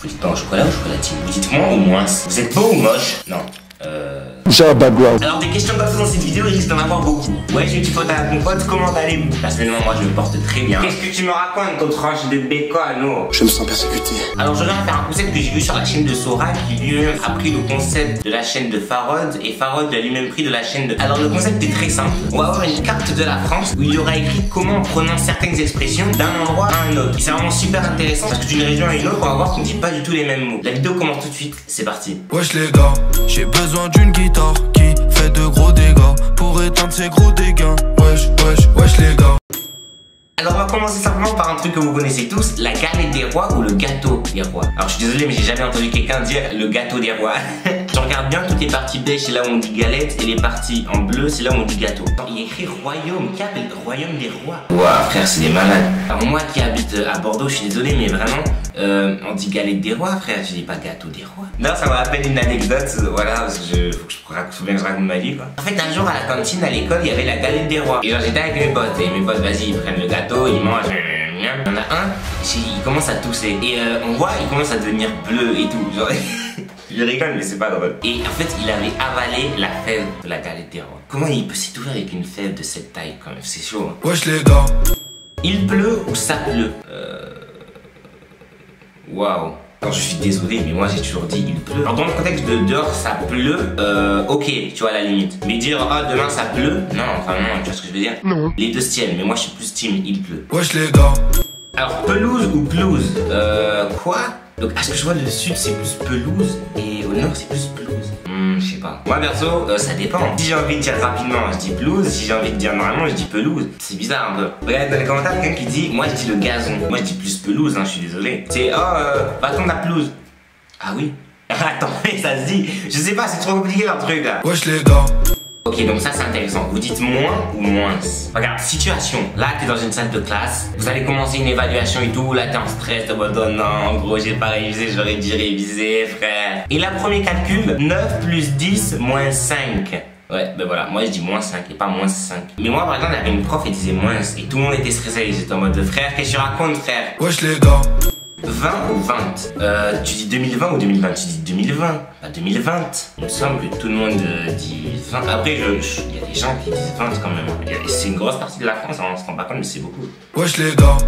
Vous dites pas au chocolat ou chocolatine? Vous dites moins ou moins? Vous êtes beau ou moche? Non. J'ai un background. Alors des questions comme ça dans cette vidéo, il risque d'en avoir beaucoup. Ouais, j'ai une petite faute à mon pote, comment allez-vous? Personnellement, moi je me porte très bien. Qu'est-ce que tu me racontes, ton tranche de bacon, oh? Je me sens persécuté. Alors je viens faire un concept que j'ai vu sur la chaîne de Sora, qui lui-même a pris le concept de la chaîne de Farod, et Farod a lui-même pris de la chaîne de... Alors le concept est très simple. On va avoir une carte de la France où il y aura écrit comment on prononce certaines expressions d'un endroit à un autre. Et c'est vraiment super intéressant parce que d'une région à une autre, on va voir qu'on dit pas du tout les mêmes mots. La vidéo commence tout de suite, c'est parti. Wesh les gars, j'ai besoin d'une guitare qui fait de gros dégâts pour éteindre ces gros dégâts. Wesh les gars. Alors on va commencer simplement par un truc que vous connaissez tous, la galette des rois ou le gâteau des rois. Alors je suis désolé mais j'ai jamais entendu quelqu'un dire le gâteau des rois. Je regarde bien toutes les parties beige, c'est là où on dit galette, et les parties en bleu, c'est là où on dit gâteau. Il y a écrit royaume, cap et le royaume des rois. Ouah frère, c'est des malades. Alors moi qui habite à Bordeaux, je suis désolé mais vraiment, on dit galette des rois frère, je dis pas gâteau des rois. Non, ça me rappelle une anecdote, voilà, parce que faut que je raconte ma vie quoi. En fait un jour à la cantine à l'école, il y avait la galette des rois. Et genre j'étais avec mes potes, et mes potes vas-y ils prennent le gâteau, ils mangent. Il y en a un, il commence à tousser. Et on voit, il commence à devenir bleu et tout. Genre, je rigole, mais c'est pas drôle. Et en fait, il avait avalé la fève de la galette des rois. Comment il peut s'étouffer avec une fève de cette taille quand même? C'est chaud. Hein. Wesh les gars. Il pleut ou ça pleut? Waouh. Alors je suis désolé, mais moi j'ai toujours dit il pleut. Alors dans le contexte de dehors ça pleut, ok, tu vois à la limite. Mais dire ah demain ça pleut, non, enfin non, tu vois ce que je veux dire? Non. Les deux se tiennent, mais moi je suis plus team il pleut. Wesh les gars. Alors pelouse ou pelouse? Quoi? Donc à ce que je vois le sud c'est plus pelouse et au nord c'est plus pelouse. Je sais pas. Moi perso, ça dépend. Si j'ai envie de dire rapidement, je dis pelouse. Si j'ai envie de dire normalement, je dis pelouse. C'est bizarre un peu. Regarde dans les commentaires quelqu'un qui dit moi je dis le gazon. Moi je dis plus pelouse, hein, je suis désolé. C'est va attendre la pelouse. Ah oui. Attends, mais ça se dit. Je sais pas, c'est trop compliqué leur truc là. Wesh les gars. Ok, donc ça c'est intéressant. Vous dites moins ou moins? Regarde, situation. Là, t'es dans une salle de classe. Vous allez commencer une évaluation et tout. Là, t'es en stress. T'es en mode oh non, en gros, j'ai pas révisé. J'aurais dû réviser, frère. Et là, premier calcul 9 plus 10 moins 5. Ouais, ben voilà. Moi, je dis moins 5 et pas moins 5. Mais moi, par exemple, il y avait une prof, elle disait moins. Et tout le monde était stressé. J'étais en mode frère, qu'est-ce que tu racontes, frère? Wesh les gars. 20 ou 20? Tu dis 2020 ou 2020? Tu dis 2020, pas 2020. Il me semble que tout le monde dit 20. Après, il y a des gens qui disent 20 quand même. C'est une grosse partie de la France, on se rend pas compte, mais c'est beaucoup. Wesh les gars.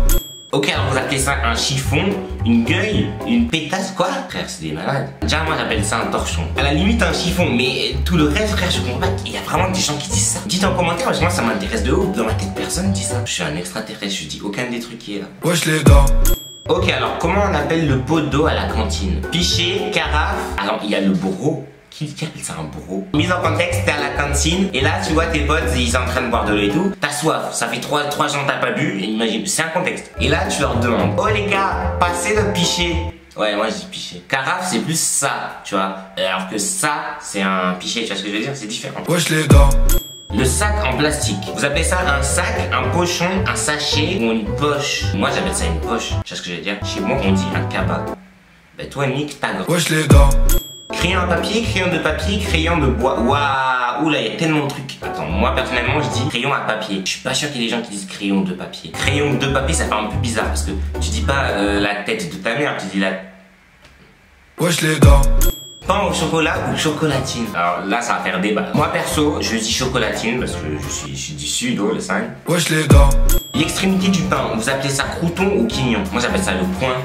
Ok, alors vous appelez ça un chiffon, une gueule, une pétasse, quoi? Frère, c'est des malades. Déjà, moi j'appelle ça un torchon. À la limite, un chiffon, mais tout le reste, frère, je comprends pas. Il y a vraiment des gens qui disent ça. Dites en commentaire, parce que moi ça m'intéresse de ouf. Dans ma tête, personne dit ça. Je suis un extraterrestre, je dis aucun des trucs qui est là. Wesh les gars. Ok, alors comment on appelle le pot d'eau à la cantine? Pichet, carafe. Alors il y a le broc. Qui appelle ça un broc? Mise en contexte, t'es à la cantine et là tu vois tes potes, ils sont en train de boire de l'eau et tout. T'as soif, ça fait 3 jours t'as pas bu, et imagine, c'est un contexte. Et là tu leur demandes, oh les gars, passez le pichet. Ouais, moi je dis pichet. Carafe c'est plus ça, tu vois. Alors que ça, c'est un pichet, tu vois ce que je veux dire? C'est différent. Wesh les gars. Le sac en plastique. Vous appelez ça un sac, un pochon, un sachet ou une poche? Moi j'appelle ça une poche. Tu vois ce que je veux dire? Chez moi on dit un cabas. Ben toi nique ta gueule. Wesh les gars. Crayon à papier, crayon de papier, crayon de bois. Waouh, oula, il y a tellement de trucs. Attends, moi personnellement je dis crayon à papier. Je suis pas sûr qu'il y ait des gens qui disent crayon de papier. Crayon de papier ça fait un peu bizarre parce que tu dis pas la tête de ta mère, tu dis la... Wesh les gars. Pain au chocolat ou chocolatine? Alors là ça va faire débat. Moi perso je dis chocolatine parce que je suis du sud, oh le 5. Wesh les gars. L'extrémité du pain, vous appelez ça crouton ou quignon? Moi j'appelle ça le point.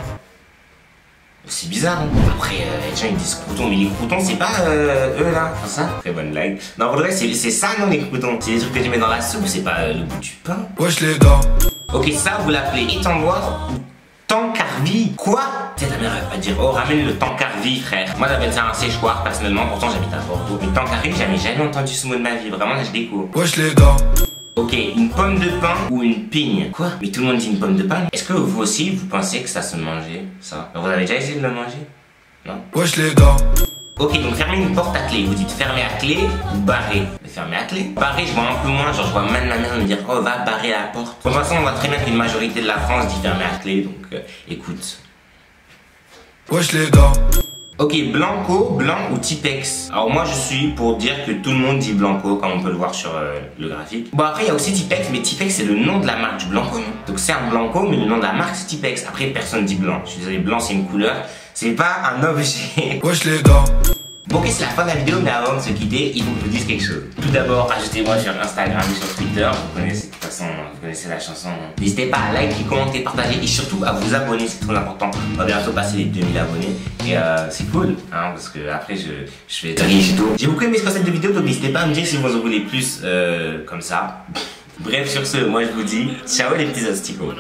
C'est bizarre hein. Après les gens ils disent crouton, mais les croutons c'est pas eux là, c'est ça? Très bonne blague. Non en vrai c'est ça non les croutons? C'est des trucs que tu mets dans la soupe, c'est pas le bout du pain. Wesh les gars. Ok ça vous l'appelez étendoir ou tancarvie? Quoi? Tu sais ta mère elle va pas dire oh ramène le tancarvie frère. Moi j'appelle ça un séchoir personnellement, pourtant j'habite à Bordeaux. Mais tancarvie j'avais jamais entendu ce mot de ma vie, vraiment là je découvre. Wesh les gars. Ok, une pomme de pain ou une pigne? Quoi? Mais tout le monde dit une pomme de pain. Est-ce que vous aussi, vous pensez que ça se mangeait, ça? Vous avez déjà essayé de le manger? Non? Wesh les gars. Ok, donc fermer une porte à clé. Vous dites fermer à clé ou barrer? Mais fermer à clé. Barrer, je vois un peu moins. Genre, je vois même ma mère me dire oh, va barrer la porte. De toute façon, on voit très bien qu'une majorité de la France dit fermer à clé. Donc, écoute. Wesh les gars. Ok, Ok, Blanco, blanc ou Tipex. Alors moi je suis pour dire que tout le monde dit Blanco, comme on peut le voir sur le graphique. Bon après il y a aussi Tipex, mais Tipex c'est le nom de la marque du Blanco. Donc c'est un Blanco, mais le nom de la marque c'est Tipex. Après personne dit blanc. Je suis désolé, blanc c'est une couleur, c'est pas un objet. Wesh les gars. Bon ok, c'est la fin de la vidéo, mais avant de se quitter, il faut que je vous dise quelque chose. Tout d'abord, ajoutez-moi sur Instagram et sur Twitter. Vous connaissez de toute façon, vous connaissez la chanson. N'hésitez pas à liker, commenter, partager et surtout à vous abonner, c'est très important. On va bientôt passer les 2000 abonnés et c'est cool, hein, parce que après je fais des tout. J'ai beaucoup aimé ce concept de vidéo, donc n'hésitez pas à me dire si vous en voulez plus comme ça. Bref, sur ce, moi je vous dis ciao les petits asticots.